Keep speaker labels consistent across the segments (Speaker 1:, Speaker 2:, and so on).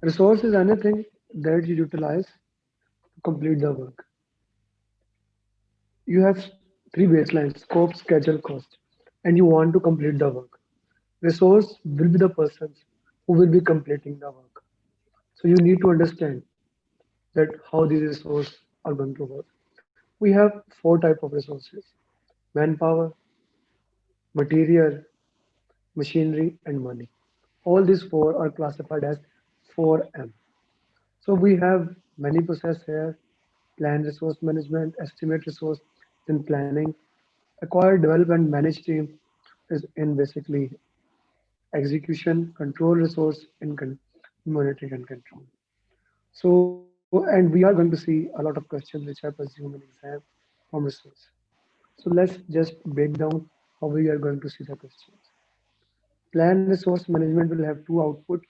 Speaker 1: Resource is anything that you utilize to complete the work. You have three baselines: scope, schedule, cost, and you want to complete the work. Resource will be the persons who will be completing the work. So you need to understand that how these resources are going to work. We have four type of resources: manpower, material, machinery, and money. All these four are classified as 4M. So we have many process here: plan, resource management, estimate resource, then planning, acquire, develop, and manage team is in basically execution, control resource, and monitoring and control. So, and we are going to see a lot of questions which are presumed in exam from resource. So let's just break down how we are going to see the questions. Plan resource management will have two output: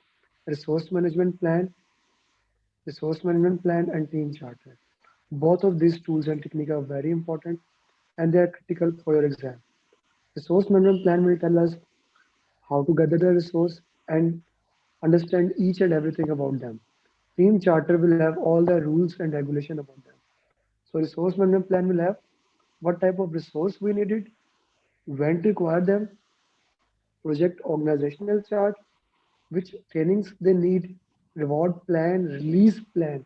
Speaker 1: resource management plan and team charter. Both of these tools and technique are very important and they are critical for your exam. Resource management plan will tell us how to gather the resource and understand each and everything about them. Team charter will have all the rules and regulation about them. So resource management plan will have what type of resource we needed, when to acquire them, project organizational chart, which trainings they need, reward plan, release plan,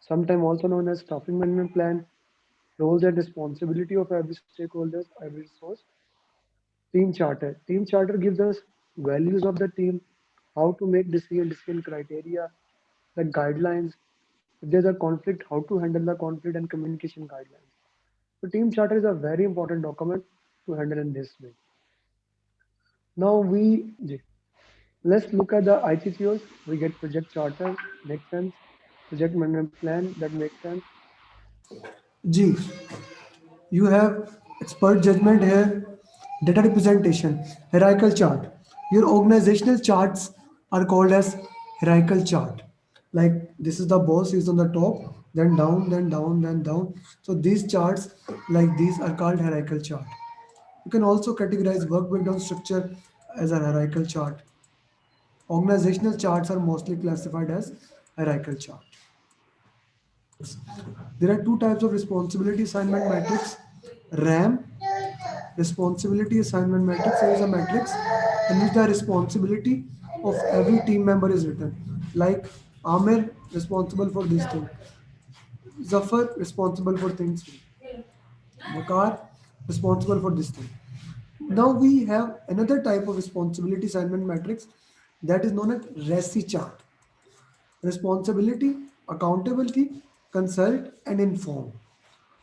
Speaker 1: sometimes also known as staffing management plan, roles and responsibility of every stakeholders, every resource, team charter. Team charter gives us values of the team, how to make decision criteria, the guidelines. If there's a conflict, how to handle the conflict and communication guidelines. So team charter is a very important document to handle in this way. Now let's look at the ICCOs. We get project charter, makes sense. Project management plan, that makes sense.
Speaker 2: G. You have expert judgment here, data representation, hierarchical chart. Your organizational charts are called as hierarchical chart. Like this is the boss is on the top, then down, then down, then down. So these charts like these are called hierarchical chart. You can also categorize work breakdown structure as a hierarchical chart. Organizational charts are mostly classified as hierarchical chart. There are two types of responsibility assignment matrix: RAM, responsibility assignment matrix, is a matrix in which the responsibility of every team member is written. Like Amir responsible for this thing, Zafar responsible for things, Vakar responsible for this thing. Now we have another type of responsibility assignment matrix that is known as RACI chart. Responsibility, accountability, consult, and inform.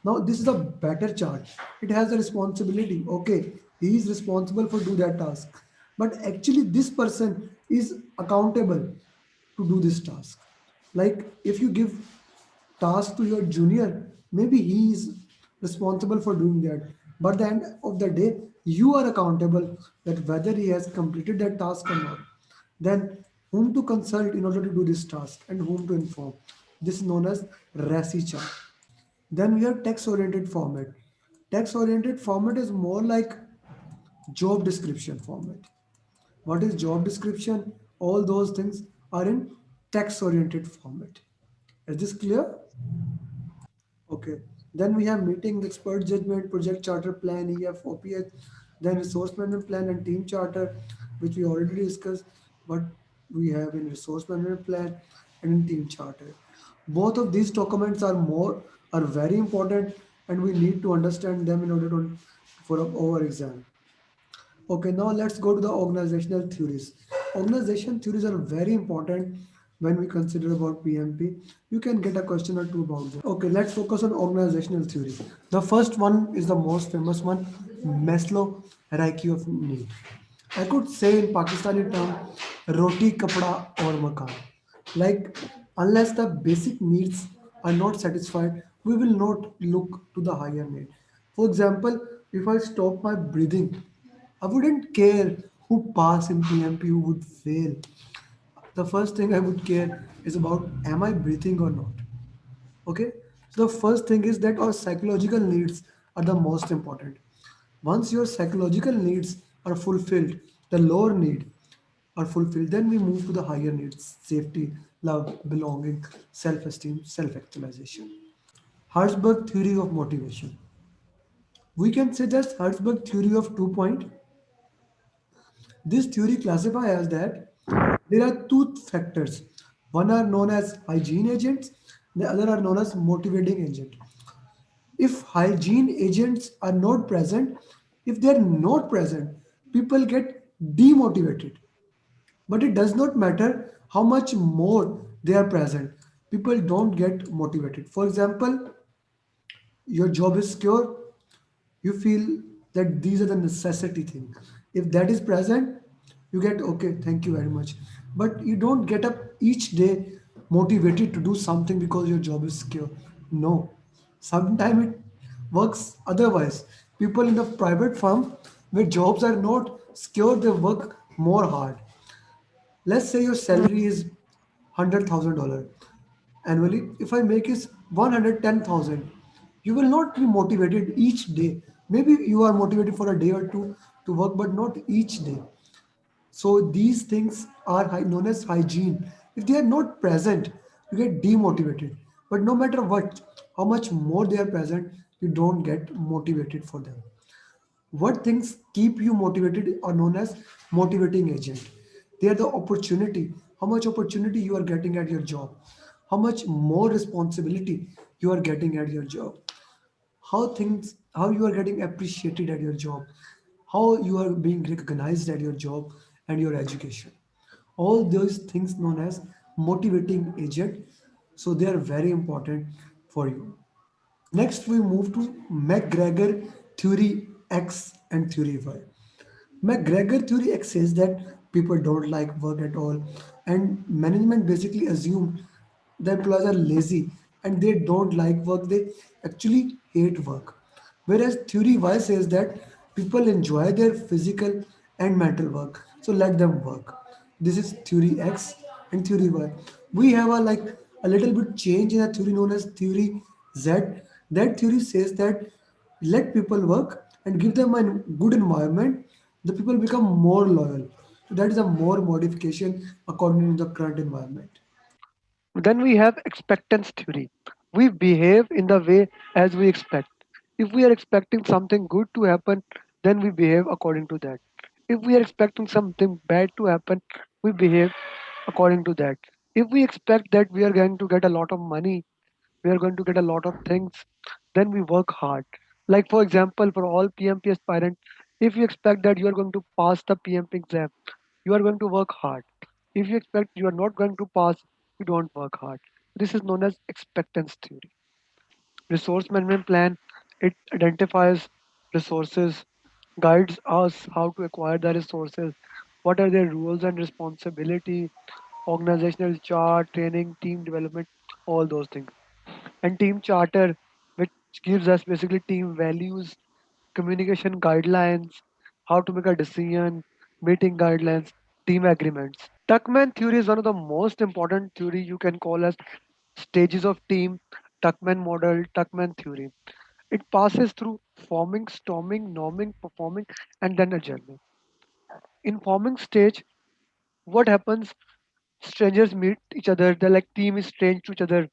Speaker 2: Now this is a better chart. It has a responsibility. Okay, he is responsible for do that task, but actually this person is accountable to do this task. Like if you give task to your junior, maybe he is responsible for doing that. But at the end of the day, you are accountable that whether he has completed that task or not. Then whom to consult in order to do this task and whom to inform. This is known as RACI chart. Then we have text oriented format. Text oriented format is more like job description format. What is job description? All those things are in text oriented format. Is this clear? Okay. Then we have meeting, expert judgment, project charter plan, EF, OPH, then resource management plan and team charter, which we already discussed. What we have in resource management plan and in team charter. Both of these documents are very important and we need to understand them in order to for our exam. Okay, now let's go to the organizational theories. Organization theories are very important when we consider about PMP. You can get a question or two about them. Okay, let's focus on organizational theory. The first one is the most famous one, Maslow hierarchy of need. I could say in Pakistani term, roti, kapda or makan. Like, unless the basic needs are not satisfied, we will not look to the higher need. For example, if I stop my breathing, I wouldn't care who pass in PMP, who would fail. The first thing I would care is about am I breathing or not. Okay, so the first thing is that our psychological needs are the most important. Once your psychological needs are fulfilled, the lower need, are fulfilled, then we move to the higher needs: safety, love, belonging, self esteem, self actualization. Herzberg theory of motivation. We can say that's Herzberg theory of 2 point. This theory classifies as that there are two factors. One are known as hygiene agents, the other are known as motivating agent. If hygiene agents are not present, if they are not present, people get demotivated. But it does not matter how much more they are present. People don't get motivated. For example, your job is secure, you feel that these are the necessity thing. If that is present, you get okay, thank you very much. But you don't get up each day motivated to do something because your job is secure. No, sometimes it works otherwise. People in the private firm where jobs are not secure, they work more hard. Let's say your salary is $100,000 annually. If I make it 110,000, you will not be motivated each day. Maybe you are motivated for a day or two to work, but not each day. So these things are known as hygiene. If they are not present, you get demotivated. But no matter what, how much more they are present, you don't get motivated for them. What things keep you motivated are known as motivating agent. They are the opportunity, how much opportunity you are getting at your job, how much more responsibility you are getting at your job, how you are getting appreciated at your job, how you are being recognized at your job and your education. All those things known as motivating agent. So they are very important for you. Next, we move to McGregor theory X and theory Y. McGregor theory X says that people don't like work at all, and management basically assume the employees are lazy and they don't like work, they actually hate work. Whereas theory Y says that people enjoy their physical and mental work, so let them work. This is theory X and theory Y. We have a little bit change in a theory known as theory Z. That theory says that let people work and give them a good environment, the people become more loyal. So that is a more modification according to the current environment.
Speaker 1: Then we have expectance theory. We behave in the way as we expect. If we are expecting something good to happen, then we behave according to that. If we are expecting something bad to happen, we behave according to that. If we expect that we are going to get a lot of money, we are going to get a lot of things, then we work hard. Like for example, for all PMP aspirants, if you expect that you are going to pass the PMP exam, you are going to work hard. If you expect you are not going to pass, you don't work hard. This is known as expectance theory. Resource management plan, it identifies resources, guides us how to acquire the resources, what are their rules and responsibility, organizational chart, training, team development, all those things. And team charter, which gives us basically team values, communication guidelines, how to make a decision, meeting guidelines, team agreements. Tuckman theory is one of the most important theory you can call as stages of team, Tuckman model, Tuckman theory. It passes through forming, storming, norming, performing, and then adjourning. In forming stage, what happens? Strangers meet each other. They're like team is strange to each other.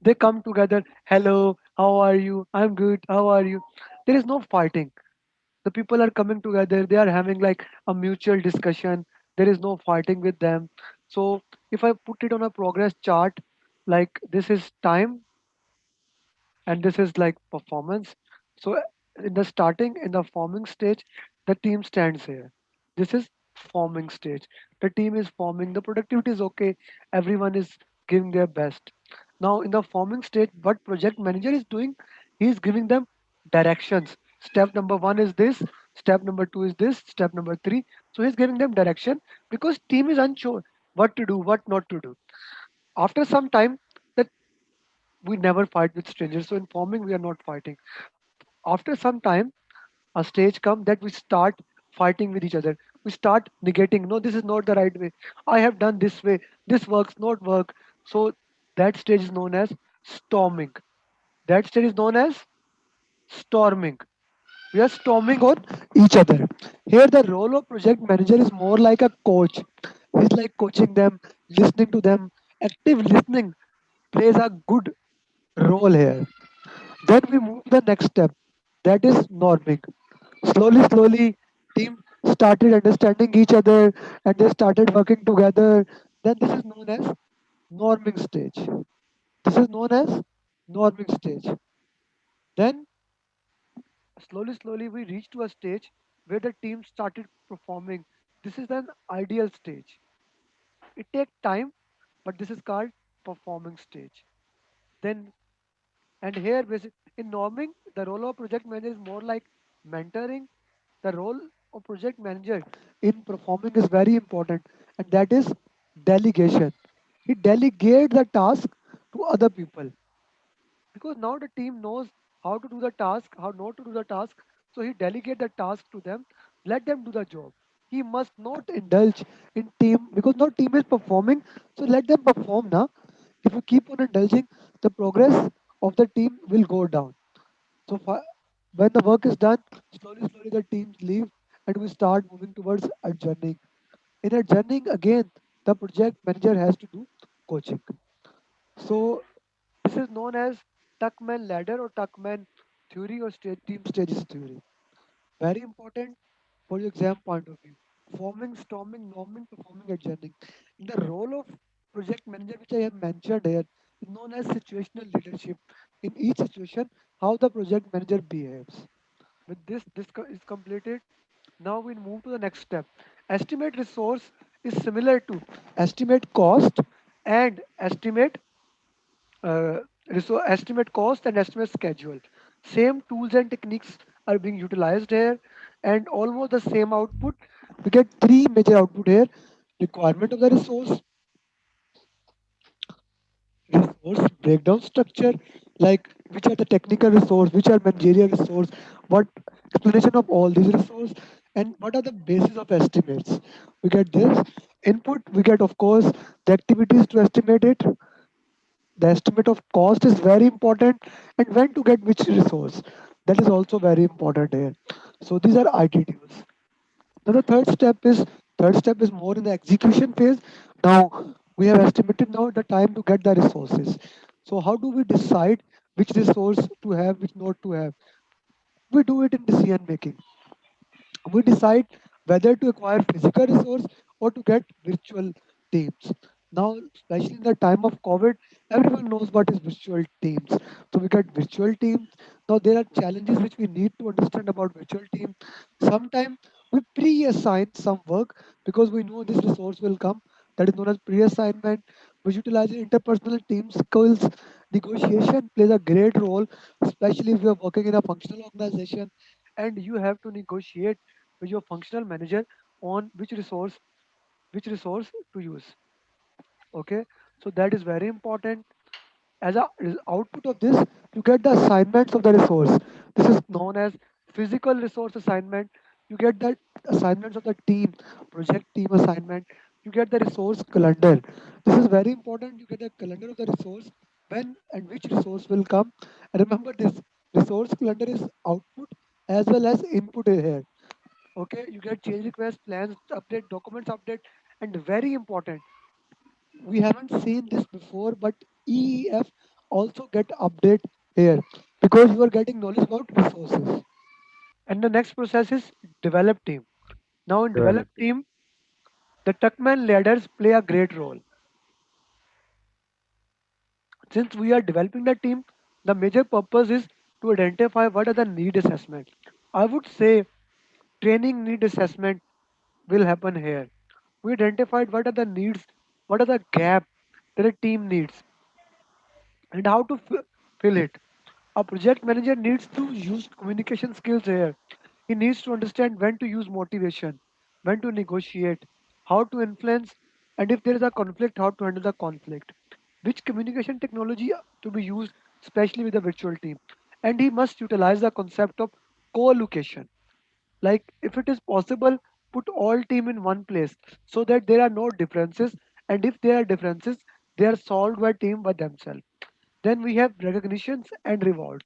Speaker 1: They come together. Hello, how are you? I'm good. How are you? There is no fighting. The people are coming together. They are having like a mutual discussion. There is no fighting with them. So if I put it on a progress chart, like this is time and this is like performance. So in the starting, in the forming stage, the team stands here. This is forming stage. The team is forming, the productivity is okay, everyone is giving their best. Now in the forming stage, what project manager is doing, he is giving them directions. Step number one is this, step number two is this, step number three. So he's giving them direction because team is unsure what to do, what not to do. After some time, the we never fight with strangers. So in farming, we are not fighting. After some time, a stage comes that we start fighting with each other. We start negating. No, this is not the right way. I have done this way. This works, not work. So that stage is known as storming. That stage is known as storming. we are storming on each other. Here, the role of project manager is more like a coach. He's like coaching them, listening to them. Active listening plays a good role here. Then we move to the next step, that is norming. Slowly, team started understanding each other and they started working together. Then this is known as norming stage. This is known as norming stage. Then slowly we reached to a stage where the team started performing. This is an ideal stage. It takes time, but this is called performing stage. Then and here in norming, the role of project manager is more like mentoring. The role of project manager in performing is very important, and that is delegation. He delegates the task to other people because now the team knows how to do the task, how not to do the task. So he delegate the task to them, let them do the job. He must not indulge in team because now team is performing, so let them perform now. If you keep on indulging, the progress of the team will go down. So when the work is done, slowly the teams leave and we start moving towards adjourning. In adjourning again, the project manager has to do coaching. So this is known as Tuckman ladder or Tuckman theory or team stages theory. Very important for your exam point of view. Forming, storming, norming, performing, adjourning. The role of project manager, which I have mentioned here, is known as situational leadership. In each situation, how the project manager behaves. With this is completed. Now we move to the next step. Estimate resource is similar to estimate cost and estimate cost and estimate schedule. Same tools and techniques are being utilized here, and almost the same output. We get three major output here: requirement of the resource breakdown structure, like which are the technical resource, which are managerial resource, what explanation of all these resource, and what are the basis of estimates. We get this input. We get, of course, the activities to estimate it. The estimate of cost is very important, and when to get which resource, that is also very important here. So these are ITTs. Now the third step is more in the execution phase. Now we have estimated now the time to get the resources. So how do we decide which resource to have, which not to have? We do it in decision making. We decide whether to acquire physical resource or to get virtual teams. Now, especially in the time of COVID, everyone knows what is virtual teams. So we get virtual teams. Now there are challenges which we need to understand about virtual team. Sometimes we pre-assign some work because we know this resource will come. That is known as pre-assignment. We utilize interpersonal team skills. Negotiation plays a great role, especially if you are working in a functional organization and you have to negotiate with your functional manager on which resource to use. Okay, so that is very important. As a output of this, you get the assignments of the resource. This is known as physical resource assignment. You get the assignments of the team, project team assignment. You get the resource calendar. This is very important. You get the calendar of the resource, when and which resource will come. And remember, this resource calendar is output as well as input here. Okay, you get change request, plans update, documents update, and very important, we haven't seen this before, but EEF also get update here because you are getting knowledge about resources. And the next process is develop team. Now in develop
Speaker 3: Developing.
Speaker 1: team, the Tuckman ladders play a great role. Since we are developing the team, the major purpose is to identify what are the need assessment. I would say training need assessment will happen here. We identified what are the needs, what are the gap that the team needs, and how to fill it. A project manager needs to use communication skills here. He needs to understand when to use motivation, when to negotiate, how to influence, and if there is a conflict, how to handle the conflict. Which communication technology to be used, especially with the virtual team. And he must utilize the concept of co-location. Like if it is possible, put all team in one place so that there are no differences. And if there are differences, they are solved by team by themselves. Then we have recognitions and rewards.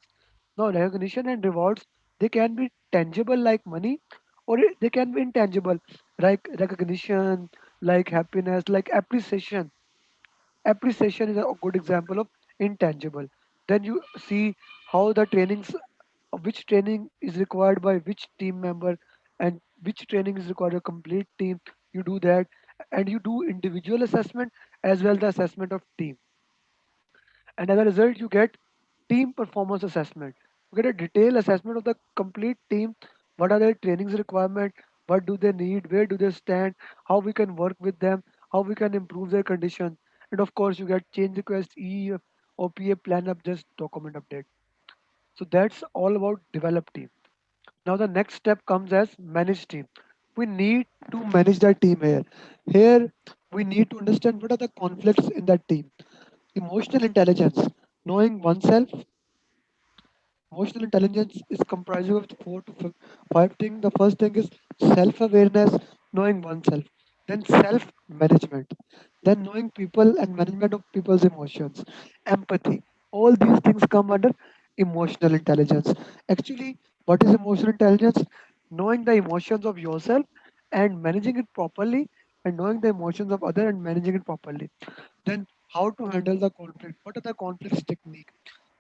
Speaker 1: Now, recognition and rewards, they can be tangible like money, or they can be intangible like recognition, like happiness, like appreciation. Appreciation is a good example of intangible. Then you see how the trainings, which training is required by which team member, and which training is required a complete team. You do that, and you do individual assessment as well the assessment of team, and as a result you get team performance assessment. You get a detailed assessment of the complete team. What are their trainings requirement, what do they need, where do they stand, how we can work with them, how we can improve their condition. And of course you get change request, EEF, OPA, plan up, just document update. So that's all about develop team. Now the next step comes as manage team. We need to manage the team here. Here we need to understand what are the conflicts in that team. Emotional intelligence, knowing oneself. Emotional intelligence is comprising of four to five things. The first thing is self-awareness, knowing oneself. Then self-management. Then knowing people and management of people's emotions. Empathy. All these things come under emotional intelligence. Actually, what is emotional intelligence? Knowing the emotions of yourself and managing it properly, and knowing the emotions of other and managing it properly. Then how to handle the conflict. What are the conflicts technique?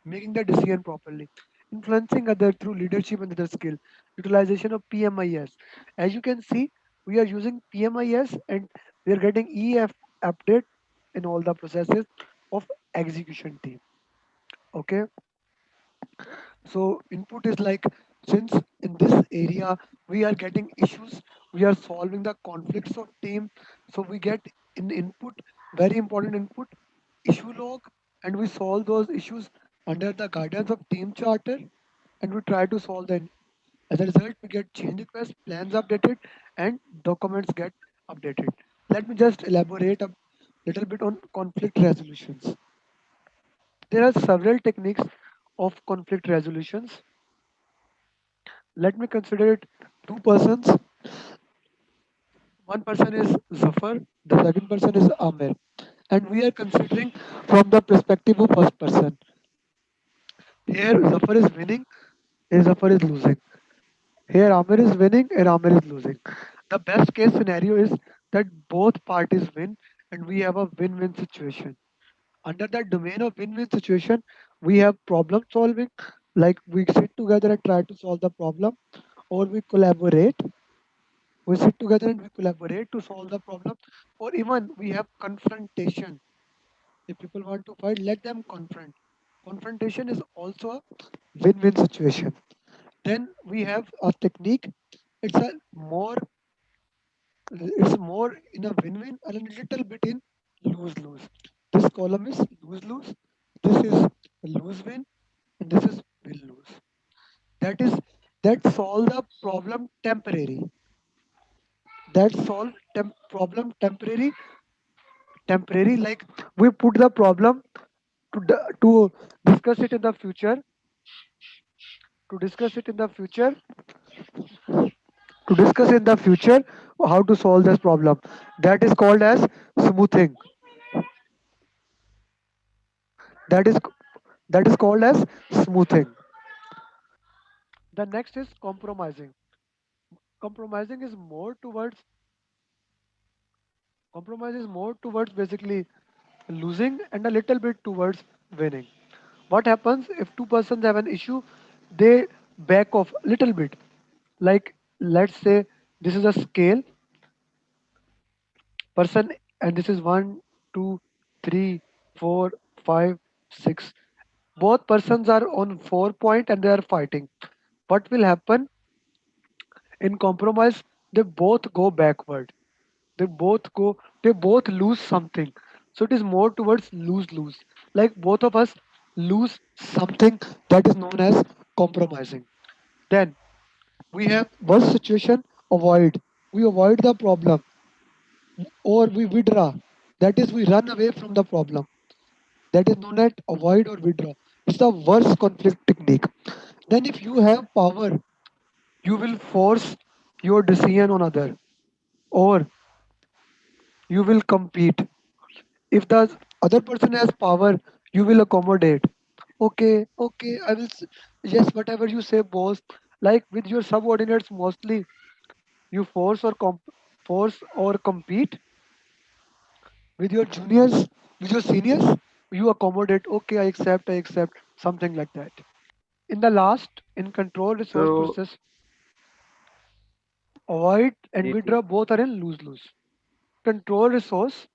Speaker 1: Making the decision properly, influencing other through leadership and other skill, utilization of PMIS. As you can see, we are using PMIS and we are getting EF update in all the processes of execution team. Okay, so input is like, since in this area we are getting issues, we are solving the conflicts of team. So we get in input, very important input, issue log, and we solve those issues under the guidance of team charter, and we try to solve them. As a result, we get change requests, plans updated, and documents get updated. Let me just elaborate a little bit on conflict resolutions. There are several techniques of conflict resolutions. Let me consider it two persons. One person is Zafar, the second person is Amir. And we are considering from the perspective of first person. Here Zafar is winning, here Zafar is losing. Here Amir is winning, and Amir is losing. The best case scenario is that both parties win and we have a win-win situation. Under that domain of win-win situation, we have problem solving, like we sit together and try to solve the problem, or we sit together and we collaborate to solve the problem, or even we have confrontation. If people want to fight, let them confront. Confrontation is also a win-win situation. Then we have a technique. It's a more, it's more in a win-win and a little bit in lose-lose. This column is lose-lose, this is lose-win, and this is win-lose. That is, that solve the problem temporary. That solve problem temporary, like we put the problem to discuss it in the future, to discuss it in the future to discuss in the future how to solve this problem. That is called as smoothing. That is that is called as smoothing. The next is compromising. compromising is more towards Compromise is more towards basically losing and a little bit towards winning. What happens if two persons have an issue? They back off a little bit. Like, let's say this is a scale person, and this is one, two, three, 4, 5, 6. Both persons are on 4 point and they are fighting. What will happen in compromise? They both go backward. They both go, they both lose something. So it is more towards lose lose. Like both of us lose something, that is known as compromising. Then we have worst situation, avoid. We avoid the problem, or we withdraw. That is, we run away from the problem. That is known as avoid or withdraw. It's the worst conflict technique. Then if you have power, you will force your decision on other, or you will compete. If the other person has power, you will accommodate. Okay, okay, yes, whatever you say, boss, Like with your subordinates, mostly you force or compete. With your juniors, with your seniors, you accommodate. Okay, I accept, something like that. In the last, in control resource
Speaker 3: So
Speaker 1: process, avoid and
Speaker 3: it
Speaker 1: withdraw both are in lose lose. Control resource,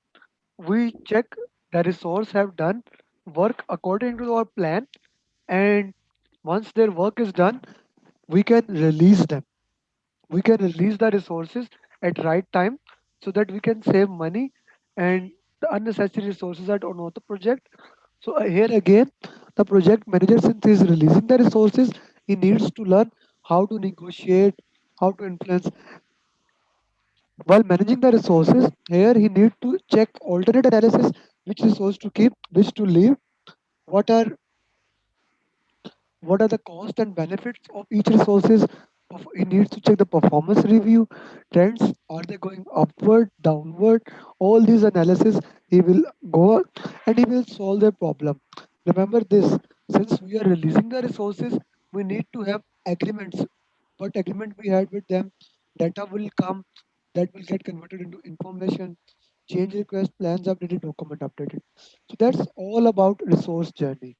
Speaker 1: we check the resource have done work according to our plan, and once their work is done, we can release them. We can release the resources at right time so that we can save money and the unnecessary resources that are not the project. So here again, the project manager, since he is releasing the resources, he needs to learn how to negotiate, how to influence. While managing the resources, here he need to check alternate analysis, which resource to keep, which to leave, what are what are the cost and benefits of each resources. He needs to check the performance review trends, are they going upward, downward, all these analysis he will go and he will solve the problem. Remember this, since we are releasing the resources, we need to have agreements. What agreement we had with them, data will come, that will get converted into information, change request, plans updated, document updated. So that's all about resource journey.